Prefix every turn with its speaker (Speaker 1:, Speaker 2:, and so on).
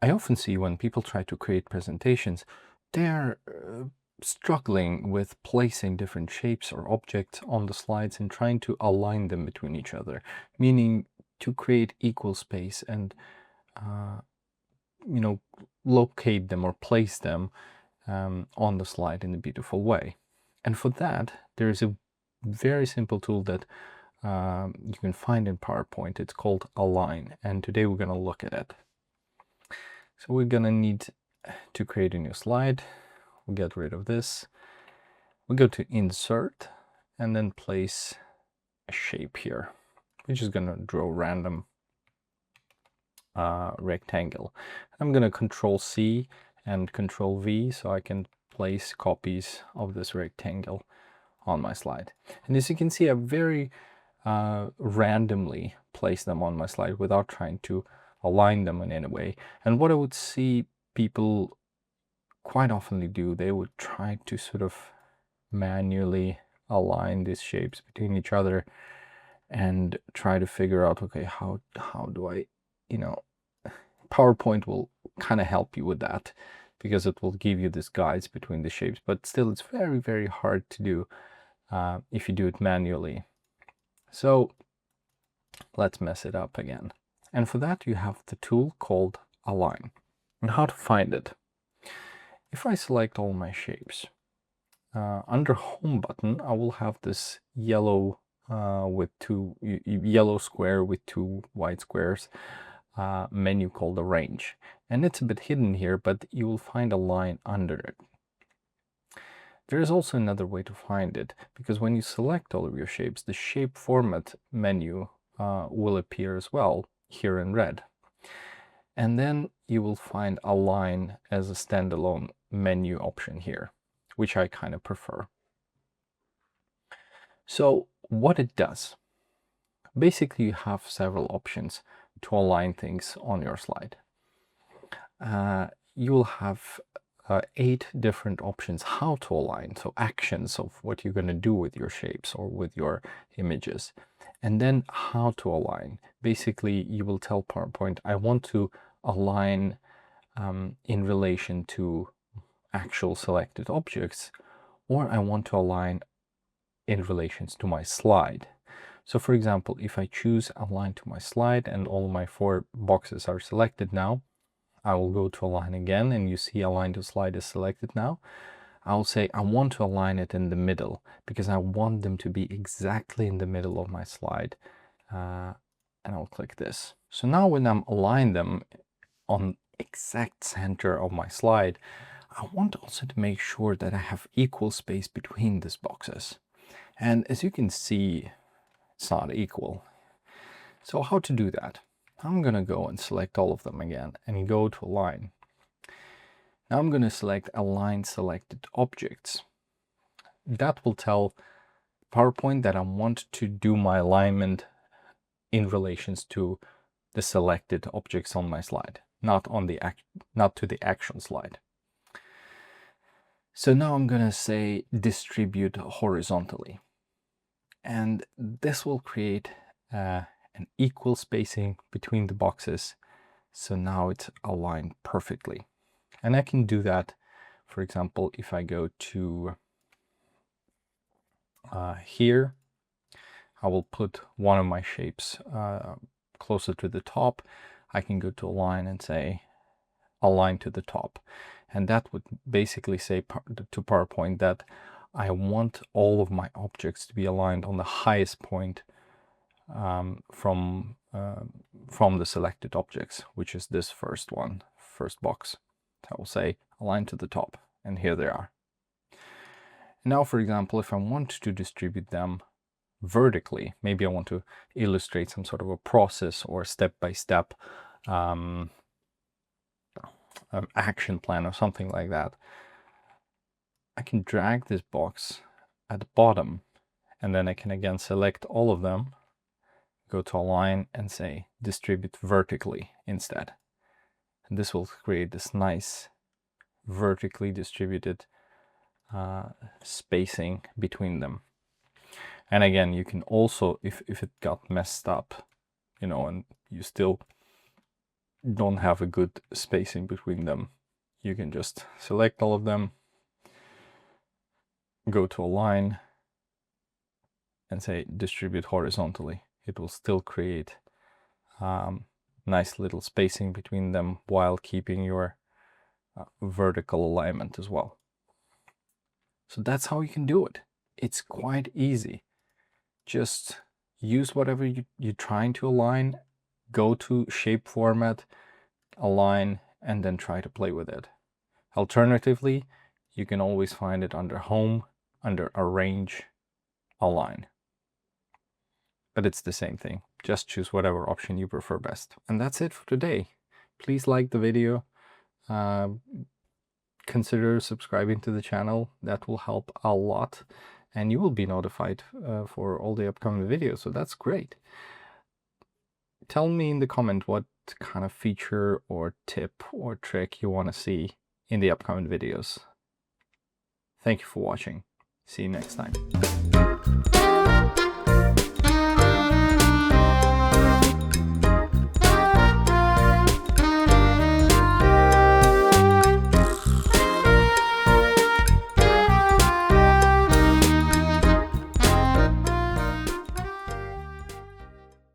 Speaker 1: I often see when people try to create presentations, they're struggling with placing different shapes or objects on the slides and trying to align them between each other, meaning to create equal space and you know, locate them or place them on the slide in a beautiful way. And for that, there is a very simple tool that you can find in PowerPoint. It's called Align, and today we're going to look at it. So we're going to need to create a new slide. We'll get rid of this. We'll go to Insert and then place a shape here. We're just going to draw a random rectangle. I'm going to Control C and Control V so I can place copies of this rectangle on my slide. And as you can see, I very randomly place them on my slide without trying to align them in any way. And what I would see people quite often do, they would try to sort of manually align these shapes between each other and try to figure out, okay, how do I, PowerPoint will kind of help you with that because it will give you this guides between the shapes, but still it's very, very hard to do if you do it manually. So let's mess it up again. And for that, you have the tool called Align. And how to find it? If I select all my shapes, under Home button, I will have this yellow yellow square with two white squares menu called Arrange. And it's a bit hidden here, but you will find a line under it. There is also another way to find it, because when you select all of your shapes, the Shape Format menu will appear as well here in red. And then you will find Align as a standalone menu option here, which I kind of prefer. So what it does, basically you have several options to align things on your slide. You will have 8 different options how to align, so actions of what you're going to do with your shapes or with your images. And then how to align. Basically, you will tell PowerPoint, I want to align in relation to actual selected objects, or I want to align in relations to my slide. So for example, if I choose Align to my slide and all my 4 boxes are selected now, I will go to Align again, and you see Align to slide is selected now. I'll say I want to align it in the middle because I want them to be exactly in the middle of my slide. And I'll click this. So now when I'm aligning them on exact center of my slide, I want also to make sure that I have equal space between these boxes. And as you can see, it's not equal. So how to do that? I'm going to go and select all of them again and go to Align. Now I'm going to select Align Selected Objects. That will tell PowerPoint that I want to do my alignment in relations to the selected objects on my slide, not to the action slide. So now I'm going to say distribute horizontally. And this will create an equal spacing between the boxes. So now it's aligned perfectly. And I can do that, for example, if I go to here, I will put one of my shapes closer to the top. I can go to Align and say Align to the top. And that would basically say to PowerPoint that I want all of my objects to be aligned on the highest point from the selected objects, which is this first box. I will say align to the top, and here they are. Now, for example, if I want to distribute them vertically, maybe I want to illustrate some sort of a process or step-by-step action plan or something like that, I can drag this box at the bottom, and then I can again select all of them, go to Align and say distribute vertically instead. And this will create this nice vertically distributed spacing between them. And again, you can also, if it got messed up, and you still don't have a good spacing between them, you can just select all of them, go to align, and say distribute horizontally. It will still create nice little spacing between them while keeping your vertical alignment as well. So that's how you can do it. It's quite easy. Just use whatever you're trying to align, go to shape format, align, and then try to play with it. Alternatively, you can always find it under home, under arrange, align. But it's the same thing. Just choose whatever option you prefer best. And that's it for today. Please like the video. Consider subscribing to the channel. That will help a lot. And you will be notified for all the upcoming videos. So that's great. Tell me in the comment what kind of feature or tip or trick you want to see in the upcoming videos. Thank you for watching. See you next time.